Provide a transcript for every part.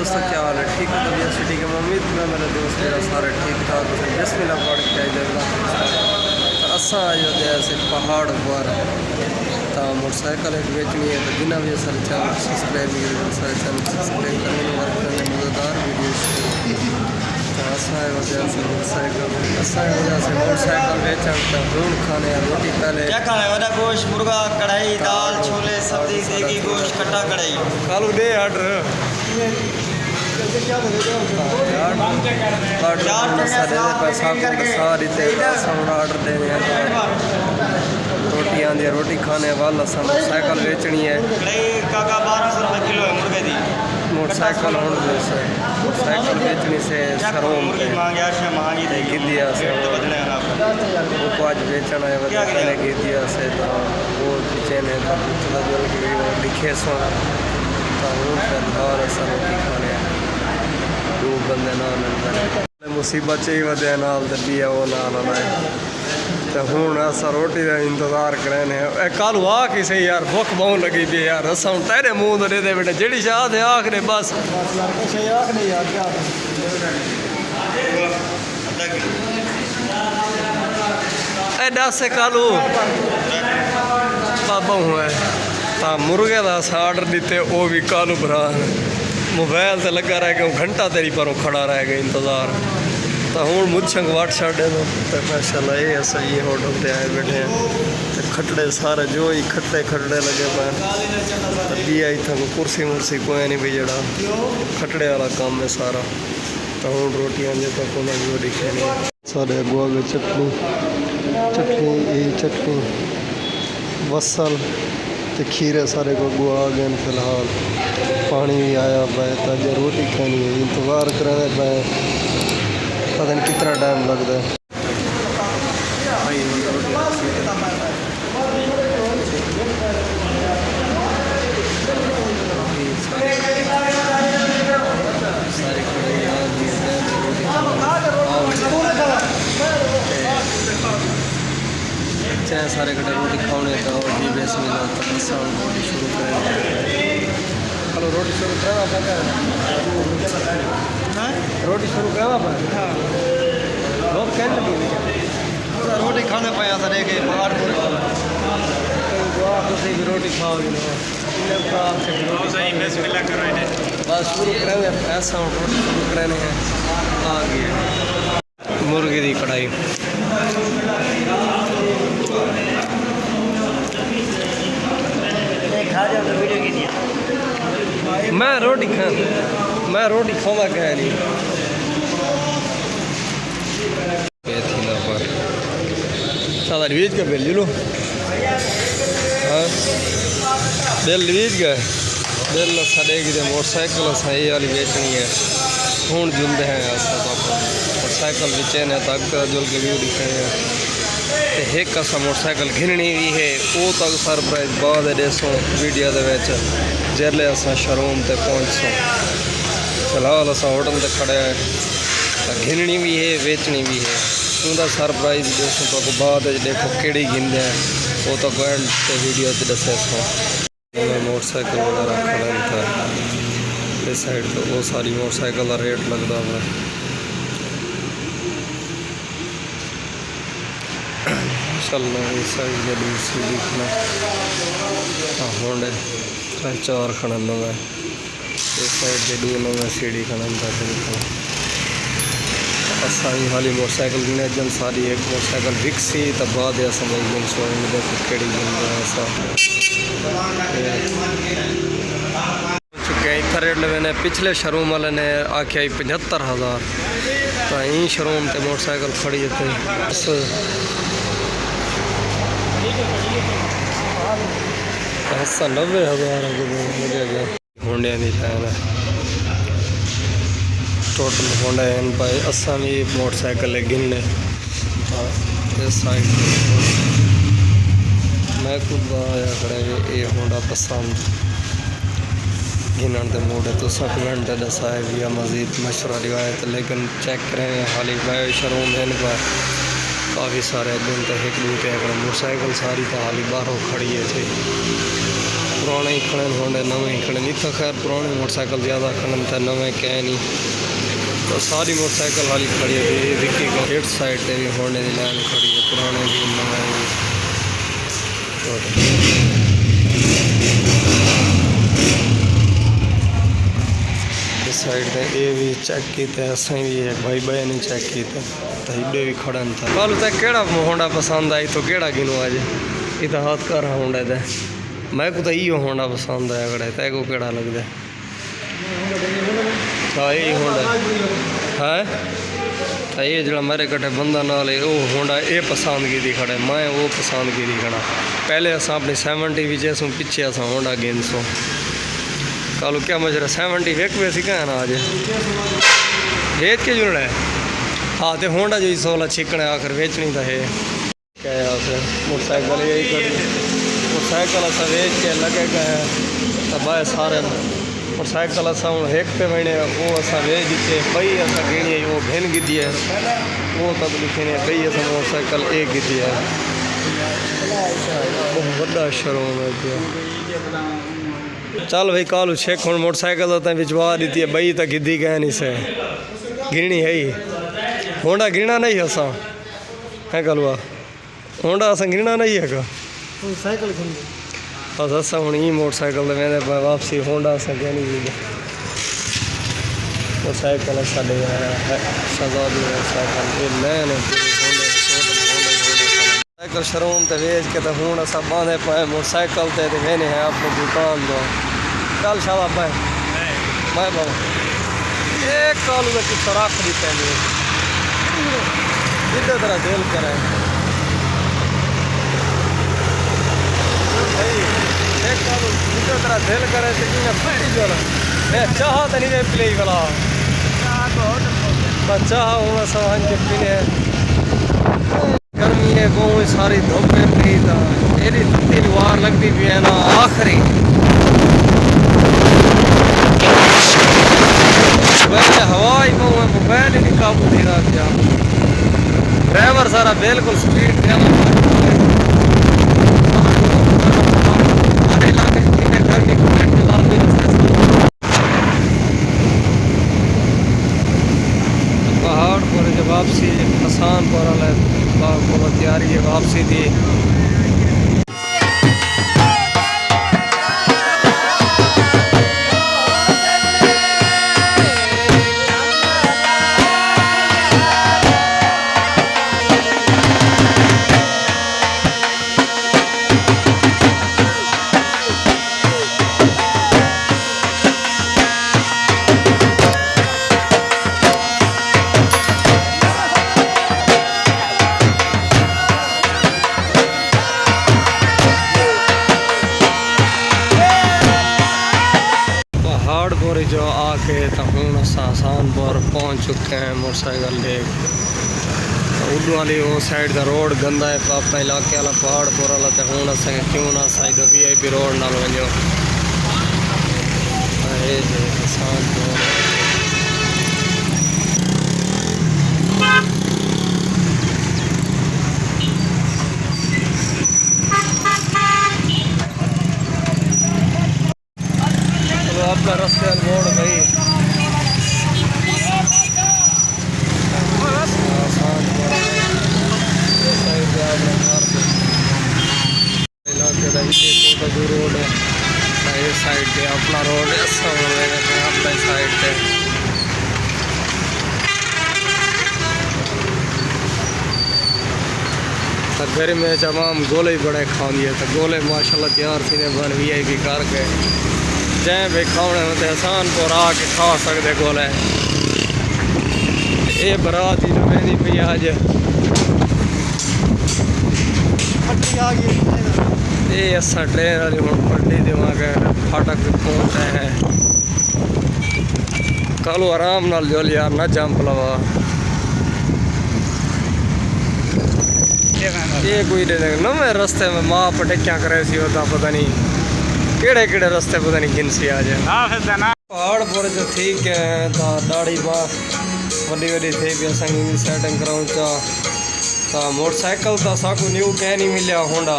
दोस्तों, क्या हाल है? ठीक है? तो भैया सिटी के उम्मीद में मेरे दोस्त मेरा सारे ठीक ठाक हो। बिस्मिल्लाह पढ़ के आई जगह असा आज ऐसे पहाड़ पर तो मोटरसाइकिल एक बेचनी है। तो जिन्हें भी सर चैनल सब्सक्राइब सब्सक्राइब करने मज़ेदार वीडियो तो असा वजह से मोटरसाइकिल बेचन तो ढूंढ खाने रोटी पहले क्या खाना है? वड़ा गोश्त, मुर्गा, कढ़ाई, दाल, छोले, सब्जी, देगी, गोश्त, खट्टा कढ़ाई। कालू दे ऑर्डर ऑर्डर देने रोटी आँदी है। रोटी खाने वाला साइकिल बेचनी है। कढ़ाई काका 1200 रुपये किलो है मुर्गे दी। मोटरसाइकिल मोटरसाइकिल बेचनी से सरोम महंगी गिद्दिया से वो आज बेचना है पहले गिद्दिया से तो वो किचन है तो लिखे सो तो घर ऐसा रोटी खाने दो बंदे ना मुसीबत चाहिए वजह नाल दबी है वो नाल है तो हूँ अस रोटी का इंतजार करें। कल आ कि सही यार भुख बहुत लगी पी यार असा हूँ तेरे मुँह तो दे दे बेटा जेड़ी चाह दे आखने बस दस कालू बाबा हूँ है मुर्गे का अस आर्डर दिते वो भी कालू भरा मोबाइल से लगा रह गया घंटा तेरी पर खड़ा रह गया इंतजार तो हूँ मुझे वाट छे तो माशाल्लाह ये ऐसा ये होटल से आए बैठे हैं तो खटड़े सारे जो ही खटड़े लगे पे भी आई था कुर्सी मुर्सी कोई नहीं भाई जड़ा खटड़े वाला काम है सारा तो हूँ रोटियाँ जो तक जो दिखे नहीं सारे अगुआ में चटनी वसल तो खीरे सारे को अगुआ आ गए फिलहाल पानी भी आया पाए ताजा रोटी खानी है इंतज़ार करें पाए पता नहीं कितना टाइम लगता है। सारे कटे रोटी खाने तो भी बेस मिला रोटी शुरू करें। हेलो रोटी शुरू करवा रोटी शुरू करवा लोग कहने लगे रोटी खाने पाया था देखे पहाड़ पर भी रोटी खाओगे बस शुरू करेंगे ऐसा रोटी शुरू करेंगे आ गए मुर्गे की कढ़ाई मैं रोटी खावा कह नहीं सादा लीज का बिल लो हाँ बिल लीज गए बिल साढ़े की मोटरसाइकिल सही वाली बेचनी है हूँ जुलते हैं मोटरसाइकिल बेचे ने तक जुल के व्यू दिखे हैं एक असा मोटरसाइकिल घिननी भी है वो तक सरप्राइज बाद देसों वीडियो के जेले असा शोरूम तक पहुँचों फिलहाल असा होटल तक खड़े हैं घिननी भी है बेचनी भी है उनका सरप्राइज देसों तो बाद देखो केड़ी घिनते हैं वो तो एंड वीडियो दसे सो मोटरसाइकिल वगैरह खड़े था इस साइड तो वो सारी मोटरसाइकिल का रेट लगता है चलना इस साइड जल्दी सी दिखना होंडे चार खड़न है इस साइड से दो नवे सीढ़ी खड़न था असा ही हाली मोटरसाइकिल गिने जन सारी एक मोटरसाइकिल विकसी तो बाद समझ गए केड़ी चुके इतना रेट मैंने पिछले शोरूम वाले ने आख्या 75,000 तो यही शोरूम से मोटरसाइकिल खड़ी है ऐसा 90,000 होंडिया की फैन है टोटल होंडा एन पाए असा भी मोटरसाइकिल है गिनने इस साइड मैं खुद आया खड़ा ये होंडा पसंद गिनन के मूड है तो सब घंटे दसा है भी मज़ीद मशरा रिवायत लेकिन चेक करें हाली बायो शोरूम है इनका काफ़ी सारे दिन तक एक दूसरे मोटरसाइकिल सारी तो हाली बाहरों खड़ी है थी पुराने ही खड़े होंडे नवे ही खड़े इतना खैर पुराने मोटरसाइकिल ज़्यादा खड़े थे नवे कह नहीं तो सारी मोटरसाइकिल वाली खड़ी है विक्की का हेड साइड से भी होंडे की लाइन खड़ी है पुराने भी नवे भी इस साइड से ये भी चेक किए असें भी एक भाई भाई ने चेक किए तो इडे भी खड़न था कल तक केड़ा होंडा पसंद आई तो केड़ा गिनो आज ये तो हाथ कर होंडा दे मैं को तो इो होंडा पसंद आया कड़े तै को केड़ा लगता हाँ यही होंडा है तो ये जरा मेरे कटे बंदा नाल वो होंडा ये पसंद की थी खड़े मैं वो पसंद की थी खड़ा पहले असा अपनी 70 भी जैसों पीछे असा होंडा गेंसों कल क्या मजरा 70 वेक वैसी क्या ना आज वेच के जुड़ना है हाँ तो होंडा जो 16 छिकना आखिर वेचनी था है क्या मोटरसाइकिल यही कर मोटरसाइकिल असा वेच के लगे गए तो बाय सारे मोटरसाइकिल असा हूँ एक पे महीने वो असा वेच दिते बई असा गिनी वो भेन गिदी है वो तब लिखे ने बई असा मोटरसाइकिल एक गिदी है बहुत बड़ा शोरूम है चल भाई कालू छेक हूँ मोटरसाइकिल तो भिजवा दी है बई तो गिद्दी गए नहीं से गिरनी है ही होंडा गिरना नहीं है असा है कलुआ होंडा असा गिरना नहीं है का साइकिल बस असा हूँ ई मोटरसाइकिल तो मैंने वापसी होंडा असा क्या नहीं दी मोटरसाइकिल साढ़े शहजादी मोटरसाइकिल नए साइकिल शोरूम तो वेच के तो हूँ असा बांधे पाए मोटरसाइकिल ते मैंने है अपनी दुकान दो कल शाला पाए मैं बाबू एक कालू का कुछ रख दी पहले इधर तरह दिल करे एक कालू इधर तरह दिल करे तो कि फटी जो चाह तो नहीं प्ले वाला चाह हूँ सामान के पीने गर्मी है बहुत सारी धूप है तेरी तब्दील वार लगती भी है ना आखिरी हवा ही बहुत है मोबाइल ही नहीं काबू दे रहा क्या ड्राइवर सारा बिल्कुल स्पीड पहाड़ पर जब वापसी आसान पर तैयारी है वापसी थी जो आके तो हूँ आसान पर पहुँच चुके हैं मोटरसाइकिल लेके उर्दू वाली वो साइड का रोड गंदा है अपने इलाके वाला पहाड़ पर वाला तो हूँ असें क्यों ना साइड VIP रोड नाल वञो आसान पर अपना रास्ते मोड़ भाई आसान इलाके जो रोड है इस साइड पे अपना रोड है अपने साइड पे तो घर में तमाम गोले ही बड़े खा दिए तो गोले माशाल्लाह तैयार थी बन VIP करके जै भी खाने होते आसान पर आके खा सकते गोले ये बरात ही नहीं पी अज ये असा ट्रेन वाली हूँ पट्टी देवे फाटक पहुँचे हैं कल आराम नाल जो यार ना जंप लवा ये कोई नवे रस्ते में माँ पटेक्या करे सी होता पता नहीं केड़े केड़े रस्ते पता नहीं गिनसी आ जाए पहाड़ पर जो ठीक है दाढ़ी बा वड्डी वड्डी थी भी असेंगी सेटिंग कराऊँ चा तो मोटरसाइकिल तो असां को न्यू कह नहीं मिलिया होंडा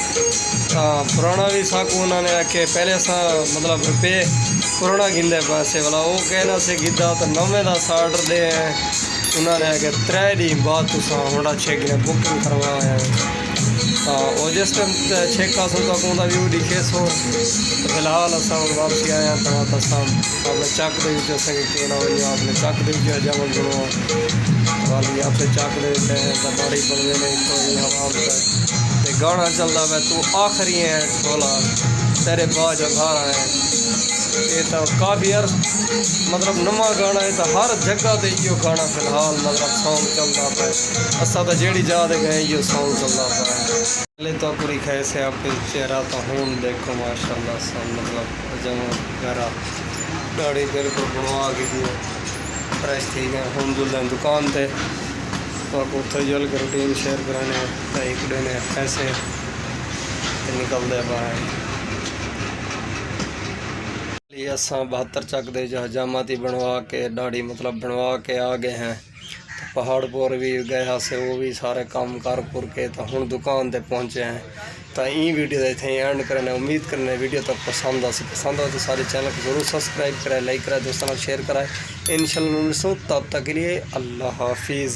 पुराना भी साकू उन्होंने आखे पहले असा मतलब रुपये पुराना गिंदे पैसे वाला वो कहना से गिद्दा तो नवे का साठ दे उन्होंने आके 3 दिन बाद तुसा होड़ा चेक ने बुकिंग करवाया और जिस टाइम चेक का सो तक उनका व्यू दिखे सो तो फिलहाल असा वापसी आया तो अपने चक दे सके ना वही आपने चक दे जमल जुड़ो वाली आपने चक दे दाड़ी बनवे ने तो गाना चलता वै तू आखिरी है बोला तेरे बाज भारा है ये तो काफ़ी यार मतलब नवा गाना है तो हर जगह ते यो गाना फिलहाल मतलब सॉन्ग चलता पे असा तो जेड़ी जा गए यो सॉन्ग चलता पे पहले तो पूरी खैसे आपके चेहरा तो हूँ देखो माशाल्लाह सब मतलब जम गरा गाड़ी बिल्कुल बनवा के दिए फ्रेश थी गए हूँ दुल्हन दुकान थे और उत्थे जल के रूटीन शेयर कराने तो एक दिन ऐसे निकलते पाए असा 72 चक दे हजामती बनवा के दाढ़ी मतलब बनवा के आ गए हैं तो पहाड़ पर भी गया से वो भी सारे काम कर पुर के तो हूँ दुकान पे पहुँचे हैं तो ई वीडियो इतने एंड करने उम्मीद करने वीडियो तक पसंद आ तो सारे चैनल को जरूर सब्सक्राइब कराए लाइक कराए दोस्तों शेयर कराए इंशाल्लाह तब तक के लिए अल्लाह हाफिज़।